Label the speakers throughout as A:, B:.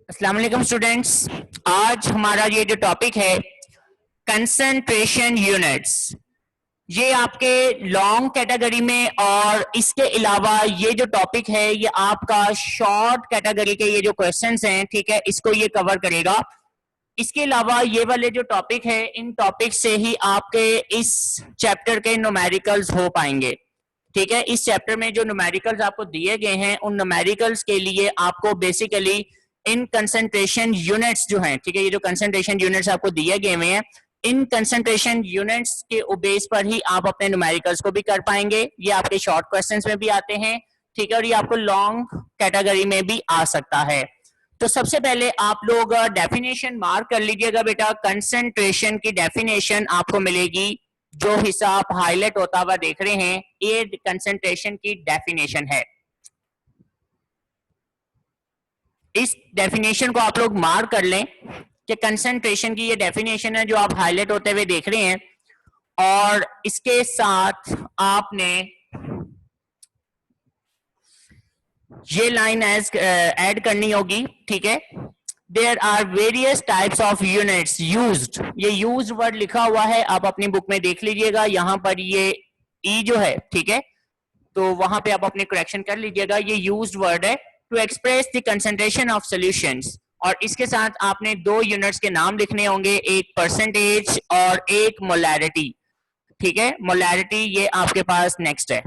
A: अस्सलाम वालेकुम स्टूडेंट्स। आज हमारा ये जो टॉपिक है कंसंट्रेशन यूनिट्स, ये आपके लॉन्ग कैटेगरी में और इसके अलावा ये जो टॉपिक है ये आपका शॉर्ट कैटेगरी के ये जो क्वेश्चंस हैं, ठीक है, इसको ये कवर करेगा। इसके अलावा ये वाले जो टॉपिक है, इन टॉपिक से ही आपके इस चैप्टर के न्यूमेरिकल्स हो पाएंगे। ठीक है, इस चैप्टर में जो न्यूमेरिकल्स आपको दिए गए हैं उन न्यूमेरिकल्स के लिए आपको बेसिकली इन कंसंट्रेशन यूनिट्स जो हैं, ठीक है, ये जो कंसंट्रेशन यूनिट्स आपको दिए गए हुए हैं, इन कंसंट्रेशन यूनिट्स के बेस पर ही आप अपने न्यूमेरिकल्स को भी कर पाएंगे। ये आपके शॉर्ट क्वेश्चंस में भी आते हैं, ठीक है, और ये आपको लॉन्ग कैटेगरी में भी आ सकता है। तो सबसे पहले आप लोग डेफिनेशन मार्क कर लीजिएगा बेटा। कंसंट्रेशन की डेफिनेशन आपको मिलेगी, जो हिस्सा आप हाईलाइट होता हुआ देख रहे हैं, ये कंसंट्रेशन की डेफिनेशन है। इस डेफिनेशन को आप लोग मार्क कर लें कि कंसंट्रेशन की ये डेफिनेशन है जो आप हाईलाइट होते हुए देख रहे हैं, और इसके साथ आपने ये लाइन ऐड करनी होगी, ठीक है। There are various types of units used, ये यूज्ड वर्ड लिखा हुआ है, आप अपनी बुक में देख लीजिएगा। यहां पर ये ई जो है, ठीक है, तो वहां पे आप अपने करेक्शन कर लीजिएगा। ये यूज्ड वर्ड है to express the concentration of solutions, और इसके साथ आपने दो यूनिट्स के नाम लिखने होंगे, एक परसेंटेज और एक मोलैरिटी। ठीक है, मोलैरिटी ये आपके पास नेक्स्ट है।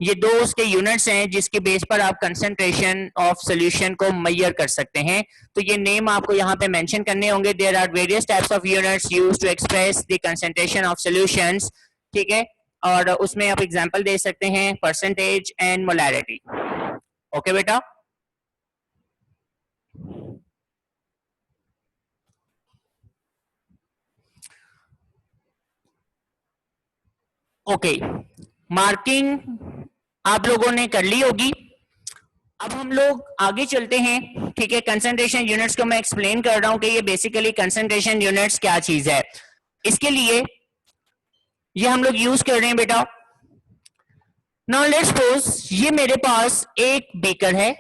A: ये दो उसके यूनिट्स हैं जिसके बेस पर आप कंसंट्रेशन ऑफ सॉल्यूशन को मेजर कर सकते हैं। तो ये नेम आपको यहाँ पे मेंशन करने होंगे। There are various types of units used to express the concentration of solutions, ठीक है, और उसमें आप एग्जांपल दे सकते हैं परसेंटेज एंड मोलैरिटी। ओके बेटा, ओके, मार्किंग आप लोगों ने कर ली होगी। अब हम लोग आगे चलते हैं, ठीक है। कंसंट्रेशन यूनिट्स को मैं एक्सप्लेन कर रहा हूं कि ये बेसिकली कंसंट्रेशन यूनिट्स क्या चीज है। इसके लिए ये हम लोग यूज कर रहे हैं बेटा। नाउ लेट्स सपोज ये मेरे पास एक बीकर है,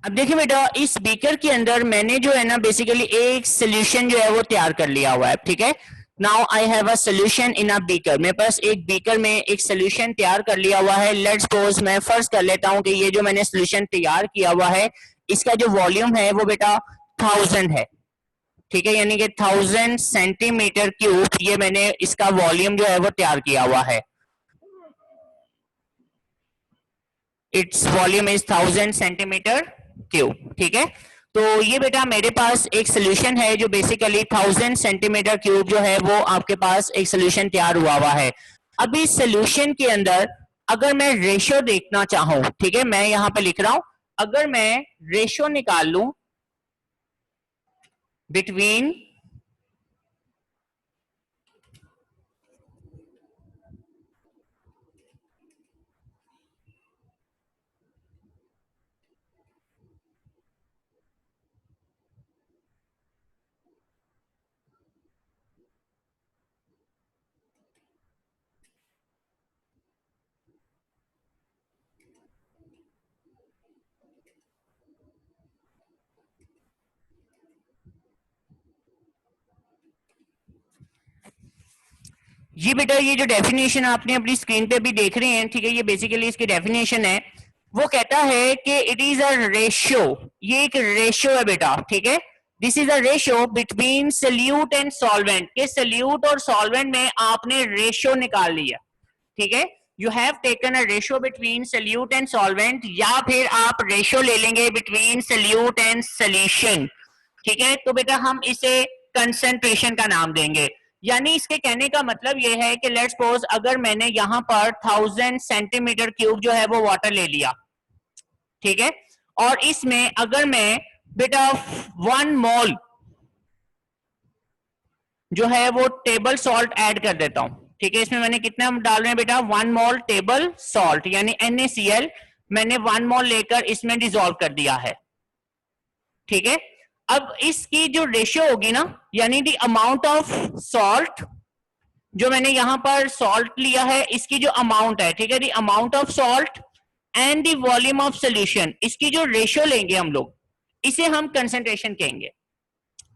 A: अब देखिए बेटा, इस बीकर के अंदर मैंने जो है ना बेसिकली एक सोल्यूशन जो है वो तैयार कर लिया हुआ है, ठीक है। Now I have a solution in a beaker, मेरे पास एक बीकर में एक सोल्यूशन तैयार कर लिया हुआ है। लेट्स सपोज मैं फर्स्ट कर लेता हूं कि ये जो मैंने सोल्यूशन तैयार किया हुआ है, इसका जो वॉल्यूम है वो बेटा 1000 है, ठीक है, यानी कि 1000 सेंटीमीटर क्यूब ये मैंने इसका वॉल्यूम जो है वो तैयार किया हुआ है। Its volume is 1000 centimetre cube, ठीक है। तो ये बेटा मेरे पास एक सोल्यूशन है जो बेसिकली 1000 सेंटीमीटर क्यूब जो है वो आपके पास एक सोल्यूशन तैयार हुआ है। अब इस सोल्यूशन के अंदर अगर मैं रेशियो देखना चाहूं, ठीक है, मैं यहां पे लिख रहा हूं, अगर मैं रेशियो निकाल लूं बिटवीन ये बेटा, ये जो डेफिनेशन आपने अपनी स्क्रीन पे भी देख रहे हैं, ठीक है, ये बेसिकली इसकी डेफिनेशन है। वो कहता है कि इट इज अ रेशियो, ये एक रेशियो है बेटा, ठीक है। This is a ratio between solute and solvent, के सोल्यूट और सॉल्वेंट में आपने रेशियो निकाल लिया, ठीक है। You have taken a ratio between solute and solvent, या फिर आप रेशियो ले लेंगे बिटवीन सोल्यूट एंड सोल्यूशन, ठीक है। तो बेटा हम इसे कंसंट्रेशन का नाम देंगे। यानी इसके कहने का मतलब यह है कि लेट्स सपोज अगर मैंने यहां पर 1000 सेंटीमीटर क्यूब जो है वो वाटर ले लिया, ठीक है, और इसमें अगर मैं बेटा 1 मोल जो है वो टेबल सॉल्ट ऐड कर देता हूं, ठीक है। इसमें मैंने कितना डाल रहे हैं बेटा, 1 मोल टेबल सॉल्ट यानी NaCl, मैंने 1 मोल लेकर इसमें डिसॉल्व कर दिया है, ठीक है। अब इसकी जो रेशियो होगी ना, यानी द अमाउंट ऑफ सॉल्ट, जो मैंने यहां पर सॉल्ट लिया है इसकी जो अमाउंट है, ठीक है, the amount of salt and the volume of solution, इसकी जो रेशियो लेंगे हम लोग, इसे हम कंसंट्रेशन कहेंगे।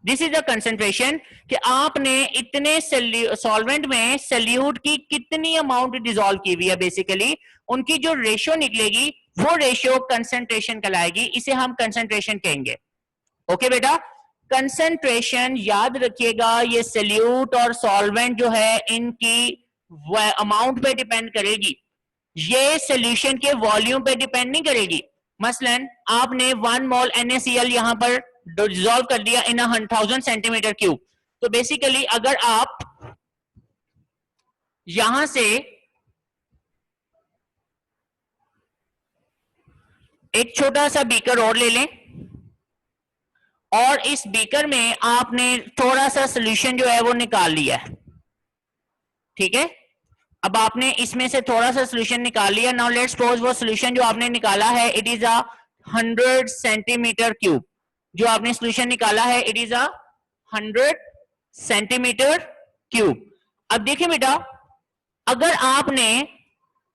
A: दिस इज द कंसंट्रेशन कि आपने इतने सॉल्वेंट में सल्यूट की कितनी अमाउंट डिसॉल्व की हुई है, बेसिकली उनकी जो रेशियो निकलेगी वो रेशियो कंसंट्रेशन कहलाएगी, इसे हम कंसंट्रेशन कहेंगे। ओके बेटा, कंसंट्रेशन याद रखिएगा, ये सल्यूट और सॉल्वेंट जो है इनकी अमाउंट पे डिपेंड करेगी, ये सॉल्यूशन के वॉल्यूम पे डिपेंड नहीं करेगी। मसलन आपने 1 मोल NaCl यहां पर डिसॉल्व कर दिया इन 1000 सेंटीमीटर क्यूब, तो बेसिकली अगर आप यहां से एक छोटा सा बीकर और ले लें और इस बीकर में आपने थोड़ा सा सॉल्यूशन जो है वो निकाल लिया है, ठीक है। अब आपने इसमें से थोड़ा सा सॉल्यूशन निकाल लिया। नाउ लेट्स सपोज वो सॉल्यूशन जो आपने निकाला है इट इज 100 सेंटीमीटर क्यूब, जो आपने सॉल्यूशन निकाला है इट इज 100 सेंटीमीटर क्यूब। अब देखिए बेटा, अगर आपने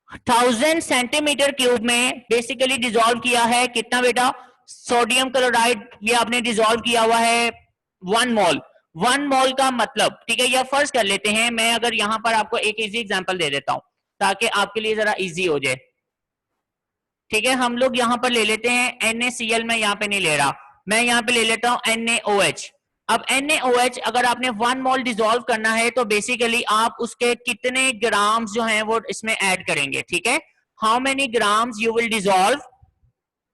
A: 1000 सेंटीमीटर क्यूब में बेसिकली डिसॉल्व किया है कितना बेटा, सोडियम क्लोराइड, ये आपने डिसॉल्व किया हुआ है 1 मोल। 1 मोल का मतलब, ठीक है, या फर्ज कर लेते हैं, मैं अगर यहां पर आपको एक इजी एग्जांपल दे देता हूं ताकि आपके लिए जरा इजी हो जाए, ठीक है। हम लोग यहां पर ले लेते हैं NaCl, मैं यहां पे नहीं ले रहा, मैं यहां पे ले लेता हूं NaOH। अब NaOH अगर आपने 1 मोल डिसॉल्व करना है तो बेसिकली आप उसके कितने ग्राम्स जो हैं वो इसमें ऐड करेंगे, ठीक है। How many grams you will dissolve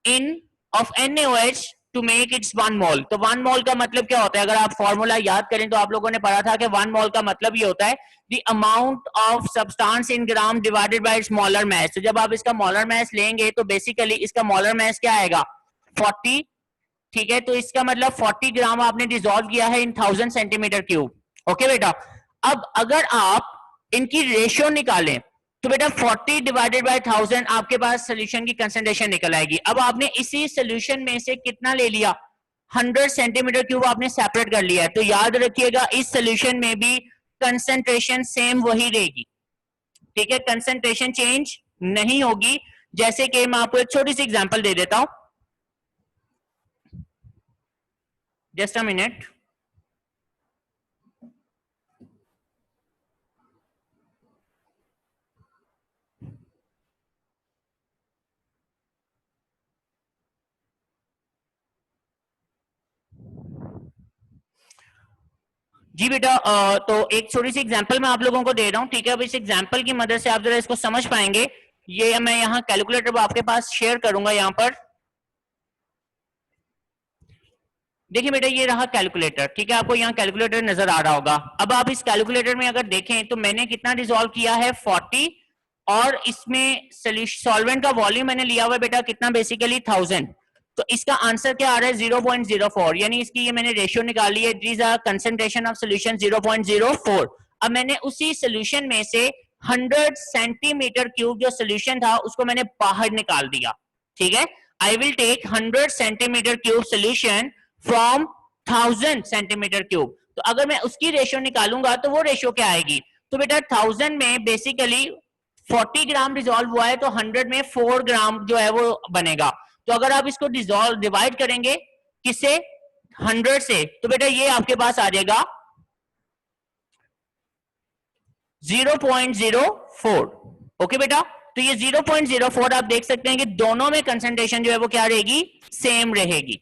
A: in of NaOH to make its 1 mole. तो 1 मोल का मतलब क्या होता है, अगर आप फॉर्मूला याद करें तो आप लोगों ने पढ़ा था कि 1 मोल का मतलब ये होता है the amount of substance in gram divided by it's molar mass. तो जब आप इसका मोलर मास लेंगे तो बेसिकली इसका मोलर मास क्या आएगा, 40, ठीक है। तो इसका मतलब 40 ग्राम आपने डिसॉल्व किया है इन 1000 सेंटीमीटर क्यूब। ओके बेटा, अब अगर आप इनकी रेशियो निकालें तो बेटा 40 डिवाइडेड बाय 1000 आपके पास सोल्यूशन की कंसंट्रेशन निकल आएगी। अब आपने इसी सोल्यूशन में से कितना ले लिया, 100 सेंटीमीटर क्यूब आपने सेपरेट कर लिया है। तो याद रखिएगा इस सोल्यूशन में भी कंसंट्रेशन सेम वही रहेगी, ठीक है, कंसंट्रेशन चेंज नहीं होगी। जैसे कि मैं आपको एक छोटी सी एग्जांपल दे देता हूं, जस्ट अ मिनट। जी बेटा, तो एक छोटी सी एग्जांपल मैं आप लोगों को दे रहा हूं, ठीक है। अब इस एग्जांपल की मदद से आप जरा इसको समझ पाएंगे। ये मैं यहाँ कैलकुलेटर आपके पास शेयर करूंगा। यहाँ पर देखिए बेटा, ये रहा कैलकुलेटर, ठीक है, आपको यहाँ कैलकुलेटर नजर आ रहा होगा। अब आप इस कैलकुलेटर में अगर देखें तो मैंने कितना डिसॉल्व किया है 40, और इसमें सॉल्वेंट का वॉल्यूम मैंने लिया हुआ है बेटा कितना, बेसिकली 1000। तो इसका आंसर क्या आ रहा है 0.04, यानी इसकी ये मैंने रेशियो निकाली है, it is a concentration of solution 0.04। अब मैंने उसी सॉल्यूशन में से 100 सेंटीमीटर क्यूब जो सॉल्यूशन था उसको मैंने बाहर निकाल दिया, ठीक है। I will take 100 centimetre cube solution from 1000 centimetre cube. तो अगर मैं उसकी रेशियो निकालूंगा तो वो रेशियो क्या आएगी, तो बेटा 1000 में बेसिकली 40 ग्राम डिसॉल्व हुआ है, तो 100 में 4 ग्राम जो है वो बनेगा। तो अगर आप इसको डिवाइड करेंगे किससे, 100 से, तो बेटा ये आपके पास आ जाएगा 0.04। ओके बेटा, तो ये 0.04 आप देख सकते हैं कि दोनों में कंसंट्रेशन जो है वो क्या रहेगी, सेम रहेगी।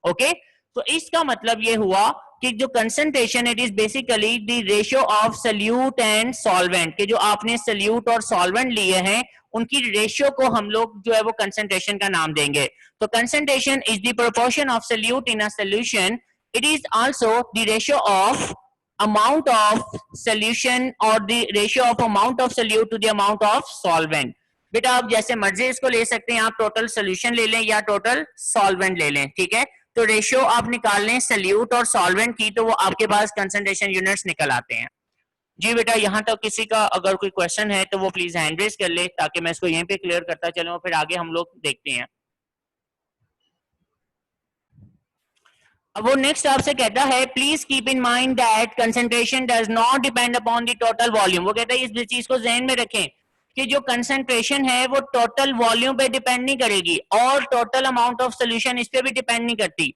A: ओके, तो इसका मतलब ये हुआ कि जो concentration it is basically the ratio of solute and solvent, के जो आपने सल्यूट और सॉल्वेंट लिए हैं उनकी रेशियो को हम लोग जो है वो कंसंट्रेशन का नाम देंगे। तो concentration is the proportion of solute in a solution, it is also the ratio of amount of solution or the ratio of amount of solute to the amount of solvent। बेटा आप जैसे मर्जी इसको ले सकते हैं, आप टोटल सोल्यूशन ले लें या टोटल सॉल्वेंट ले लें, ठीक है। तो रेशियो आप निकाल लें सल्यूट और सॉल्वेंट की, तो वो आपके पास कंसंट्रेशन यूनिट्स निकल आते हैं। जी बेटा, यहाँ तक किसी का अगर कोई क्वेश्चन है तो वो प्लीज हैंड रेज कर ले, ताकि मैं इसको यहीं पे क्लियर करता चलूं, फिर आगे हम लोग देखते हैं। अब वो नेक्स्ट आपसे कहता है, please keep in mind that concentration does not depend upon the total volume. वो कहता है इस चीज को ध्यान में रखें कि जो कंसंट्रेशन है वो टोटल वॉल्यूम पे डिपेंड नहीं करेगी, और टोटल अमाउंट ऑफ सोल्यूशन इस पे भी डिपेंड नहीं करती।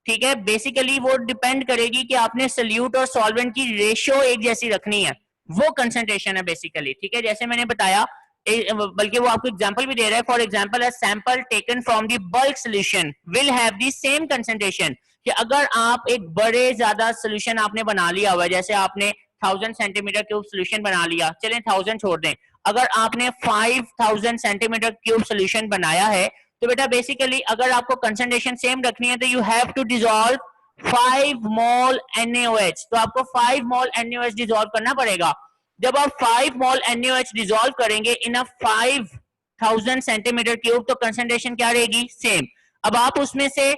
A: ठीक है, बेसिकली वो डिपेंड करेगी कि आपने सोल्यूट और सॉल्वेंट की रेशियो एक जैसी रखनी है, वो कंसंट्रेशन है बेसिकली। ठीक है, जैसे मैंने बताया, बल्कि वो आपको एग्जांपल भी दे रहा है। For example, a sample taken from the bulk solution will have the same concentration. कि अगर आप एक बड़े ज्यादा सोल्यूशन आपने बना लिया हुआ है, जैसे आपने 1000 सेंटीमीटर क्यूब सोल्यूशन बना लिया, चलें 1000 छोड़ दें, अगर आपने 5000 सेंटीमीटर क्यूब सोल्यूशन बनाया है, तो बेटा बेसिकली अगर आपको कंसंट्रेशन सेम रखनी है तो you have to dissolve 5 mole NaOH। तो आपको 5 मोल NaOH डिसॉल्व करना पड़ेगा। जब आप 5 मोल NaOH डिसॉल्व करेंगे इन अ 5000 सेंटीमीटर क्यूब, तो कंसंट्रेशन क्या रहेगी? सेम। अब आप उसमें से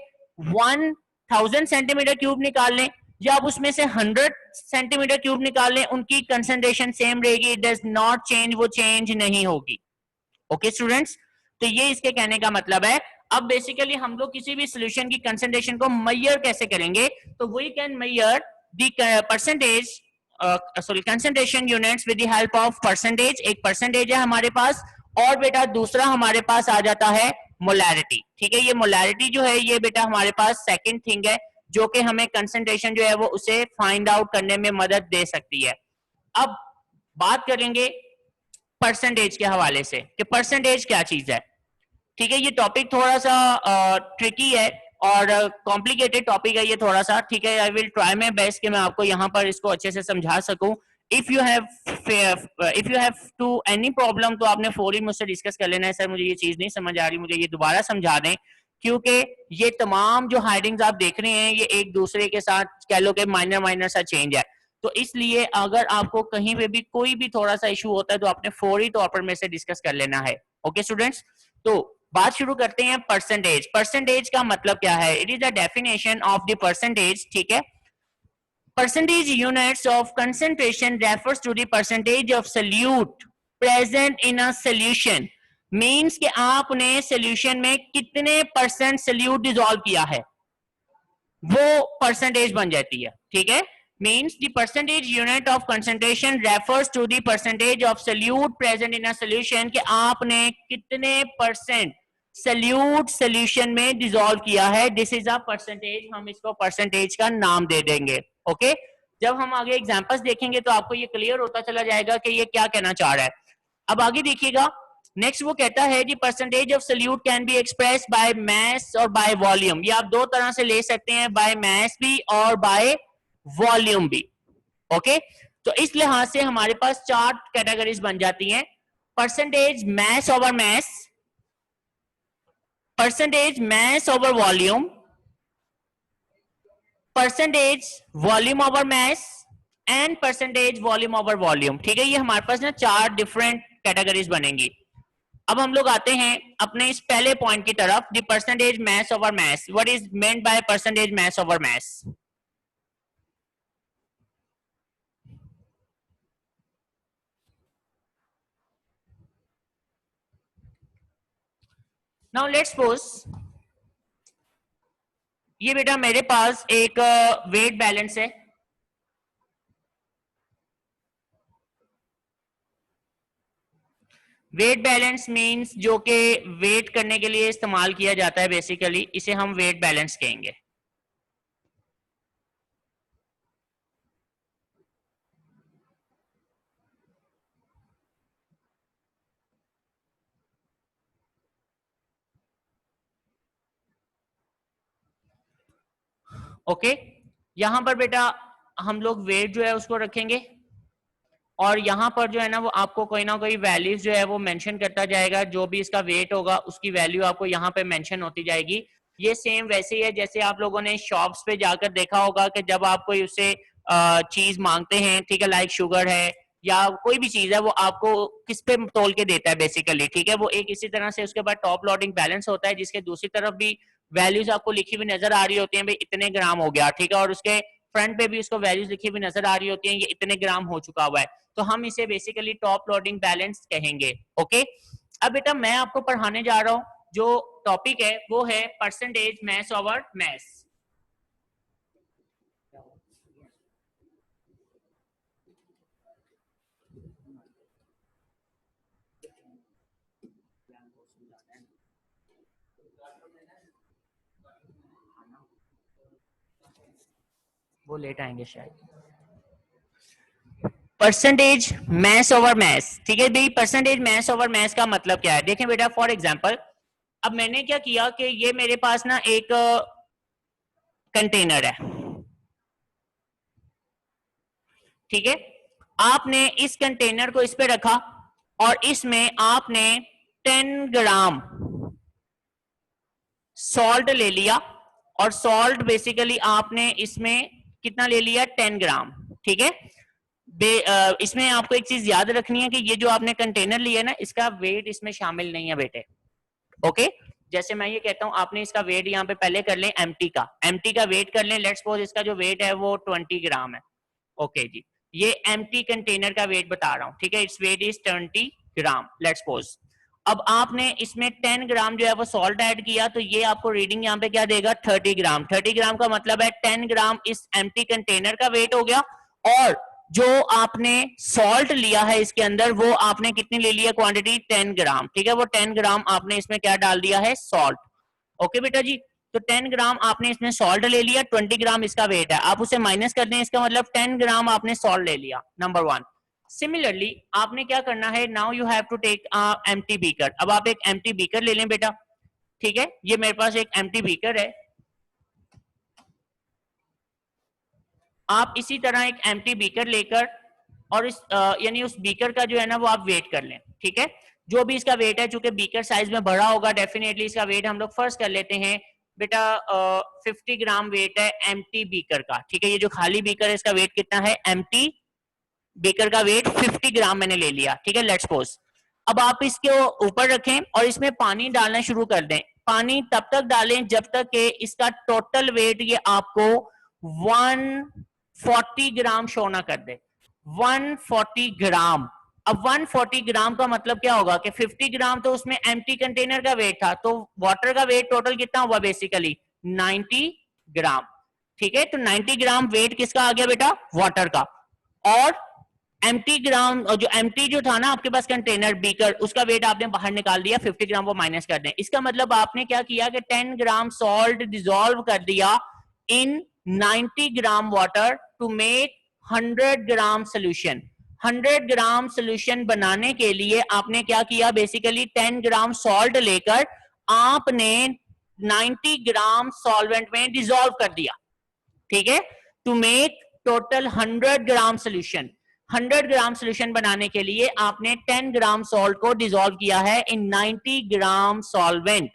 A: 1000 सेंटीमीटर क्यूब निकाल लें या आप उसमें से 100 सेंटीमीटर क्यूब निकाल लें, उनकी कंसंट्रेशन सेम रहेगी, इट डज नॉट चेंज, वो चेंज नहीं होगी। ओके स्टूडेंट्स, तो ये इसके कहने का मतलब है। अब बेसिकली हम लोग किसी भी सॉल्यूशन की कंसंट्रेशन को मेजर कैसे करेंगे? तो we can measure the percentage sorry concentration units with the help of percentage. एक परसेंटेज है हमारे पास, और बेटा दूसरा हमारे पास आ जाता है मोलैरिटी। ठीक है, ये मोलैरिटी जो है ये बेटा हमारे पास सेकंड थिंग है जो कि हमें कंसंट्रेशन जो है वो उसे फाइंड आउट करने में मदद दे सकती है। अब बात करेंगे परसेंटेज के हवाले से कि परसेंटेज क्या चीज है। ठीक है, ये टॉपिक थोड़ा सा ट्रिकी है और कॉम्प्लिकेटेड टॉपिक है ये थोड़ा सा। ठीक है, I will try my best कि मैं आपको यहाँ पर इसको अच्छे से समझा सकूं। If you have to any problem, तो आपने फौरी मुझसे डिस्कस कर लेना है, सर मुझे ये चीज नहीं समझ आ रही, मुझे ये दोबारा समझा दें। क्योंकि ये तमाम जो हाइडिंग्स आप देख रहे हैं ये एक दूसरे के साथ कह लो कि माइनर माइनर सा चेंज है। तो इसलिए अगर आपको कहीं पे भी कोई भी थोड़ा सा इशू होता है तो आपने फौरी तौर पर मेरे से डिस्कस कर लेना है। ओके स्टूडेंट्स, तो बात शुरू करते हैं परसेंटेज। परसेंटेज का मतलब क्या है? It is the definition of the percentage. ठीक है, percentage units of concentration refers to the percentage of solute present in a solution। Means कि आपने सोल्यूशन में कितने परसेंट सोल्यूट डिसॉल्व किया है वो परसेंटेज बन जाती है। ठीक है, means the percentage unit of concentration refers to the percentage of solute present in a solution कि आपने कितने परसेंट solute solution में डिसॉल्व किया है। दिस इज अ परसेंटेज, हम इसको परसेंटेज का नाम दे देंगे। ओके, जब हम आगे एग्जांपल्स देखेंगे तो आपको ये क्लियर होता चला जाएगा कि ये क्या कहना चाह रहा है। अब आगे देखिएगा, नेक्स्ट वो कहता है कि percentage of solute can be express by mass और बाय वॉल्यूम। ये आप दो तरह से ले सकते हैं, बाय मास भी और बाय वॉल्यूम भी। ओके, तो इस लिहाज से हमारे पास चार कैटेगरीज बन जाती हैं: percentage mass over mass, percentage mass over volume, percentage volume over mass and percentage volume over volume. ठीक है, ये हमारे पास ना चार डिफरेंट कैटेगरीज बनेंगी। अब हम लोग आते हैं अपने इस पहले पॉइंट की तरफ, the percentage mass over mass. What is meant by percentage mass over mass? Now let's suppose ये बेटा मेरे पास एक वेट बैलेंस है। वेट बैलेंस मींस जो कि वेट करने के लिए इस्तेमाल किया जाता है, बेसिकली इसे हम वेट बैलेंस कहेंगे। ओके, यहां पर बेटा हम लोग वेट जो है उसको रखेंगे और यहाँ पर जो है ना वो आपको कोई ना कोई वैल्यूज जो है वो मेंशन करता जाएगा। जो भी इसका वेट होगा उसकी वैल्यू आपको यहाँ पे मेंशन होती जाएगी। ये सेम वैसे ही है जैसे आप लोगों ने शॉप्स पे जाकर देखा होगा कि जब आप कोई उससे चीज मांगते हैं, ठीक है, लाइक शुगर है या कोई भी चीज है, वो आपको किस पे तोल के देता है बेसिकली। ठीक है, वो एक इसी तरह से उसके बाद टॉप लोडिंग बैलेंस होता है जिसके दूसरी तरफ भी वैल्यूज आपको लिखी हुई नजर आ रही होती है, भाई इतने ग्राम हो गया। ठीक है, और उसके फ्रंट पे भी उसको वैल्यूज लिखी हुई नजर आ रही होती हैं, ये इतने ग्राम हो चुका हुआ है, तो हम इसे बेसिकली टॉप लोडिंग बैलेंस कहेंगे। ओके, अब बेटा मैं आपको पढ़ाने जा रहा हूं, जो टॉपिक है वो है परसेंटेज मैस ओवर मैस। वो लेट आएंगे शायद। परसेंटेज मैस ओवर मैस, ठीक है भाई, परसेंटेज मैस ओवर मैस का मतलब क्या है? देखें बेटा, फॉर एग्जांपल अब मैंने क्या किया कि ये मेरे पास ना एक कंटेनर है, ठीक है, आपने इस कंटेनर को इस पे रखा और इसमें आपने 10 ग्राम सॉल्ट ले लिया, और सॉल्ट बेसिकली आपने इसमें कितना ले लिया? 10 ग्राम, ठीक है। इसमें आपको एक चीज याद रखनी है कि ये जो आपने कंटेनर लिया ना, इसका वेट इसमें शामिल नहीं है बेटे। ओके, जैसे मैं ये कहता हूं आपने इसका वेट यहाँ पे पहले कर लें, एम्प्टी का वेट कर लें, लेट्स सपोज इसका जो वेट है वो 20 ग्राम है। ओके जी, ये एम्प्टी कंटेनर का वेट बता रहा हूं, ठीक है, its weight is 20 gram let's suppose. अब आपने इसमें 10 ग्राम जो है वो सॉल्ट ऐड किया, तो ये आपको रीडिंग यहाँ पे क्या देगा? 30 ग्राम। 30 ग्राम का मतलब है 10 ग्राम इस एम्प्टी कंटेनर का वेट हो गया, और जो आपने सॉल्ट लिया है इसके अंदर वो आपने कितनी ले लिया क्वांटिटी? 10 ग्राम, ठीक है, वो 10 ग्राम आपने इसमें क्या डाल दिया है? सॉल्ट। ओके बेटा जी, तो 10 ग्राम आपने इसमें सॉल्ट ले लिया, 20 ग्राम इसका वेट है, आप उसे माइनस कर दें, इसका मतलब 10 ग्राम आपने सॉल्ट ले लिया, नंबर वन। सिमिलरली आपने क्या करना है? Now you have to take empty beaker. अब आप एक एम्प्टी बीकर ले लें बेटा, ठीक है, ये मेरे पास एक एम्प्टी बीकर है, आप इसी तरह एक एम्प्टी बीकर लेकर और इस यानी उस बीकर का जो है ना वो आप वेट कर लें, ठीक है, जो भी इसका वेट है, चूंकि बीकर साइज में बड़ा होगा डेफिनेटली इसका वेट हम लोग फर्स्ट कर लेते हैं बेटा, 50 ग्राम वेट है एम्प्टी बीकर का, ठीक है, ये जो खाली बीकर है इसका वेट कितना है? एम्प्टी बीकर का वेट 50 ग्राम मैंने ले लिया, ठीक है, लेट्स सपोज। अब आप इसके ऊपर रखें और इसमें पानी डालना शुरू कर दें। पानी तब तक डालें जब तक कि इसका टोटल वेट ये आपको 140 ग्राम शो ना कर दे। 140 ग्राम। अब 140 ग्राम का मतलब क्या होगा कि 50 ग्राम तो उसमें एम्प्टी कंटेनर का वेट था, तो वाटर का वेट टोटल कितना हुआ? बेसिकली 90 ग्राम, ठीक है, तो 90 ग्राम वेट किसका आ गया बेटा? वाटर का। और एम्प्टी ग्राम, और जो एम्प्टी जो था ना आपके पास कंटेनर बीकर, उसका वेट आपने बाहर निकाल दिया, 50 ग्राम वो माइनस कर दें। इसका मतलब आपने क्या किया कि 10 ग्राम सॉल्ट डिसॉल्व कर दिया in 90 gram water to make 100 gram solution. 100 gram solution बनाने के लिए आपने क्या किया? बेसिकली 10 ग्राम सॉल्ट लेकर आपने 90 ग्राम सॉल्वेंट में डिसॉल्व कर दिया, ठीक है, to make total 100 gram solution. 100 gram solution बनाने के लिए आपने 10 ग्राम सॉल्ट को डिसॉल्व किया है इन 90 ग्राम सॉल्वेंट।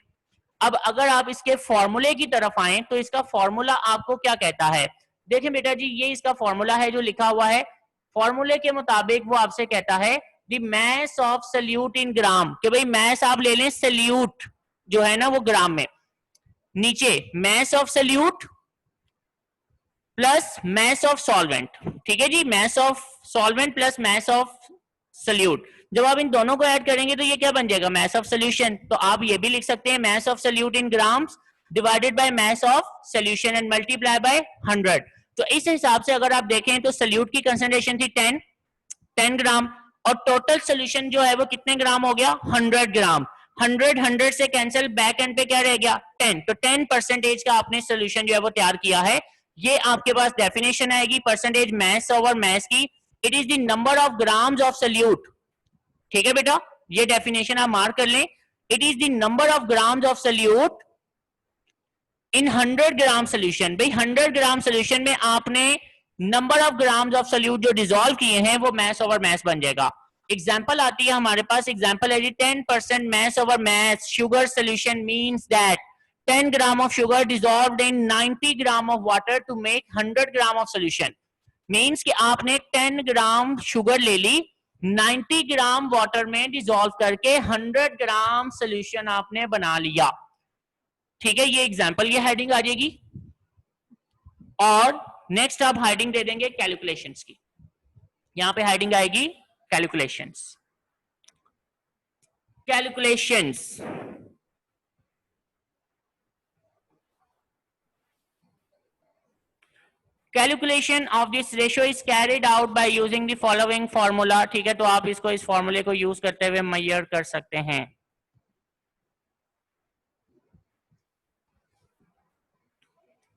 A: अब अगर आप इसके फॉर्मूले की तरफ आए तो इसका फॉर्मूला आपको क्या कहता है? देखें बेटा जी, ये इसका फॉर्मूला है जो लिखा हुआ है। फॉर्मूले के मुताबिक वो आपसे कहता है the mass of solute in gram, कि भाई मैस आप ले लें सल्यूट जो है ना वो ग्राम में, नीचे mass of solute plus mass of solvent, ठीक है जी, mass of solvent plus mass of solute. जब आप इन दोनों को ऐड करेंगे तो ये क्या बन जाएगा? Mass of solution. तो आप ये भी लिख सकते हैं mess of solute in grams divided by mass of solution and multiply by 100। तो इस हिसाब से अगर आप देखें तो सल्यूट की कंसंट्रेशन थी 10 ग्राम, और टोटल सोल्यूशन जो है वो कितने ग्राम हो गया? 100 ग्राम। 100 से कैंसिल, बैक एंड पे क्या रह गया? 10। तो 10% का आपने सोल्यूशन जो है वो तैयार किया है। ये आपके पास डेफिनेशन आएगी परसेंटेज मैस ओवर मैस की। It is the number of grams of solute, ठीक है बेटा, ये डेफिनेशन आप मार्क कर लें। It is the number of grams of solute in 100 gram solution. भाई 100 ग्राम सोल्यूशन में आपने number of grams of solute जो डिसॉल्व किए हैं वो मैस ओवर मैस बन जाएगा। एग्जांपल आती है हमारे पास, एग्जांपल है जी 10% mass over mass sugar solution means that 10 gram of sugar dissolved in 90 gram of water to make 100 gram of solution. Means कि आपने 10 ग्राम शुगर ले ली, 90 ग्राम वाटर में डिसॉल्व करके 100 ग्राम सोल्यूशन आपने बना लिया, ठीक है, ये एग्जांपल, ये हेडिंग आ जाएगी। और नेक्स्ट आप हेडिंग दे देंगे कैलकुलेशंस की, यहां पे हेडिंग आएगी calculations. Calculations calculation of this ratio is carried out by using the following formula. ठीक है, तो आप इसको इस फॉर्मूले को यूज करते हुए मेजर कर सकते हैं।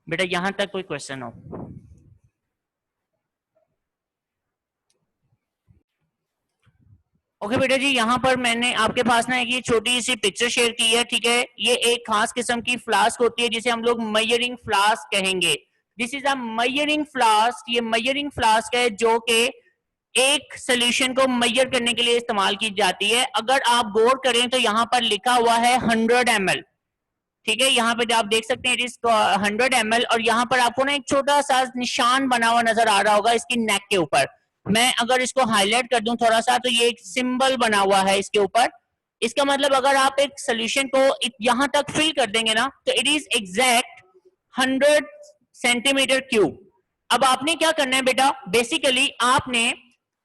A: बेटा यहां तक कोई क्वेश्चन हो? ओके बेटा जी, यहाँ पर मैंने आपके पास ना एक ये छोटी सी पिक्चर शेयर की है। ठीक है, ये एक खास किस्म की फ्लास्क होती है जिसे हम लोग मेजरिंग फ्लास्क कहेंगे। This is a measuring flask. ये मेजरिंग फ्लास्क है जो कि एक सोल्यूशन को मेजर करने के लिए इस्तेमाल की जाती है। अगर आप गौर करें तो यहाँ पर लिखा हुआ है 100 ml। ठीक है, यहाँ पे आप देख सकते हैं इट इज 100 ml, और यहाँ पर आपको ना एक छोटा सा निशान बना हुआ नजर आ रहा होगा इसकी नेक के ऊपर। मैं अगर इसको हाईलाइट कर दूं थोड़ा सा, तो ये एक सिंबल बना हुआ है इसके ऊपर। इसका मतलब अगर आप एक सोल्यूशन को यहां तक फिल कर देंगे ना, तो it is exact 100 centimetre cube. अब आपने क्या करना है बेटा, बेसिकली आपने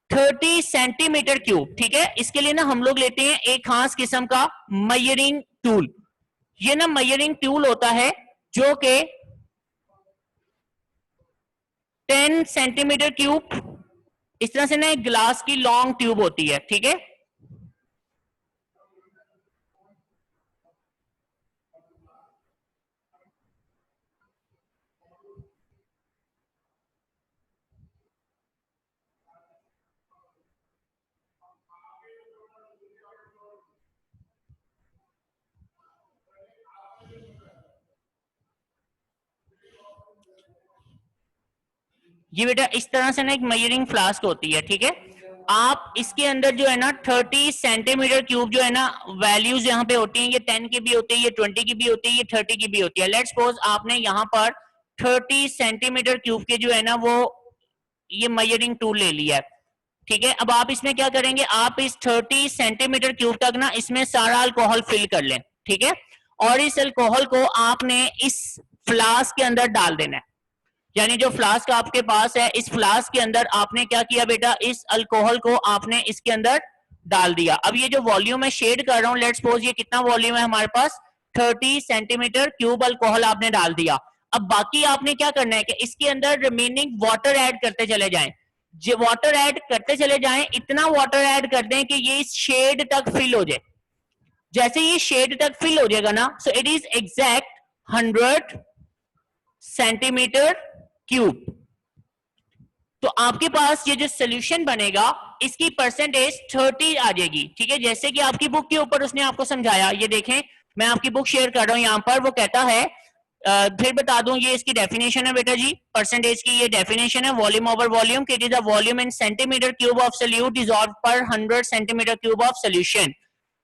A: 30 सेंटीमीटर क्यूब, ठीक है, इसके लिए ना हम लोग लेते हैं एक खास किस्म का मेजरिंग टूल। ये ना मेजरिंग टूल होता है जो कि 10 सेंटीमीटर क्यूब, इस तरह से ना एक ग्लास की लॉन्ग ट्यूब होती है। ठीक है, ये बेटा इस तरह से ना एक मेजरिंग फ्लास्क होती है। ठीक है, आप इसके अंदर जो है ना 30 सेंटीमीटर क्यूब जो है ना, वैल्यूज यहाँ पे होती हैं, ये 10 की भी होती है, ये 20 की भी होती है, ये 30 की भी होती है। लेट्स सपोज आपने यहाँ पर 30 सेंटीमीटर क्यूब के जो है ना वो ये मेजरिंग टूल ले लिया है। ठीक है, अब आप इसमें क्या करेंगे, आप इस 30 सेंटीमीटर क्यूब तक ना इसमें सारा अल्कोहल फिल कर लें। ठीक है, और इस अल्कोहल को आपने इस फ्लास्क के अंदर डाल देना है। यानी जो फ्लास्क आपके पास है, इस फ्लास्क के अंदर आपने क्या किया बेटा, इस अल्कोहल को आपने इसके अंदर डाल दिया। अब ये जो वॉल्यूम है शेड कर रहा हूं, लेट्स सपोज ये कितना वॉल्यूम है हमारे पास, 30 सेंटीमीटर क्यूब अल्कोहल आपने डाल दिया। अब बाकी आपने क्या करना है कि इसके अंदर रिमेनिंग वाटर ऐड करते चले जाएं। जो वाटर ऐड करते चले जाएं, इतना वाटर ऐड कर दें कि ये इस शेड तक फिल हो जाए। जैसे ये शेड तक फिल हो जाएगा ना, so it is exact 100 centimetre cube. तो आपके पास ये जो सोल्यूशन बनेगा इसकी परसेंटेज 30 आ जाएगी। ठीक है, जैसे कि आपकी बुक के ऊपर उसने आपको समझाया, ये देखें मैं आपकी बुक शेयर कर रहा हूं यहां पर। वो कहता है फिर बता दूं, ये इसकी डेफिनेशन है बेटा जी, परसेंटेज की ये डेफिनेशन है, volume over volume, it is a volume in centimetre cube of solute dissolve पर 100 सेंटीमीटर क्यूब ऑफ सोल्यूशन।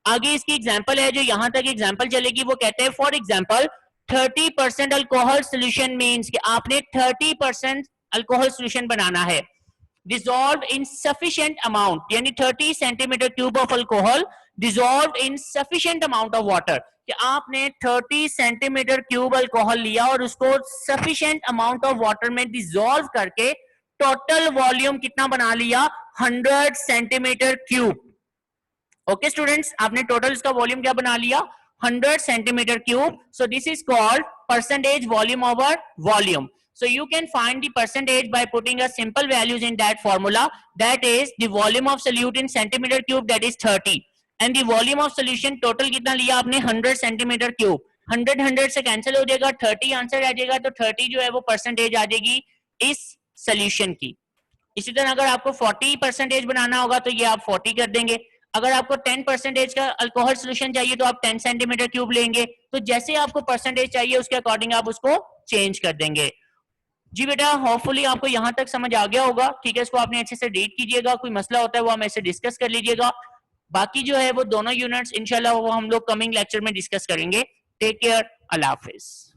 A: आगे इसकी एग्जांपल है, जो यहां तक एग्जांपल चलेगी, वो कहते हैं for example 30% alcohol solution means कि आपने 30% अल्कोहल सोल्यूशन बनाना है, डिसॉल्व इन सफिशिएंट अमाउंट, यानी 30 centimetre cube of alcohol dissolve in sufficient amount of water, कि आपने 30 सेंटीमीटर क्यूब अल्कोहल लिया और उसको सफिशिएंट अमाउंट ऑफ वाटर में डिसॉल्व करके टोटल वॉल्यूम कितना बना लिया, 100 सेंटीमीटर क्यूब। ओके स्टूडेंट्स, आपने टोटल इसका वॉल्यूम क्या बना लिया, 100 centimetre cube. So this is called percentage volume over volume. So you can find the percentage by putting a simple values in that formula. That is the volume of solute in centimeter cube, that is 30, and the volume of solution total कितना लिया आपने, 100 centimetre cube. 100 से cancel हो जाएगा, 30 answer आ जाएगा, तो 30 जो है वो परसेंटेज आ जाएगी इस सोल्यूशन की। इसी तरह अगर आपको 40% बनाना होगा तो ये आप 40 कर देंगे। अगर आपको 10% का अल्कोहल सोल्यूशन चाहिए तो आप 10 सेंटीमीटर क्यूब लेंगे। तो जैसे आपको परसेंटेज चाहिए उसके अकॉर्डिंग आप उसको चेंज कर देंगे। जी बेटा, होपफुली आपको यहां तक समझ आ गया होगा। ठीक है, इसको आपने अच्छे से रीड कीजिएगा, कोई मसला होता है वो हम ऐसे डिस्कस कर लीजिएगा। बाकी जो है वो दोनों यूनिट्स इंशाल्लाह वो हम लोग कमिंग लेक्चर में डिस्कस करेंगे। टेक केयर, अल्लाह हाफिज।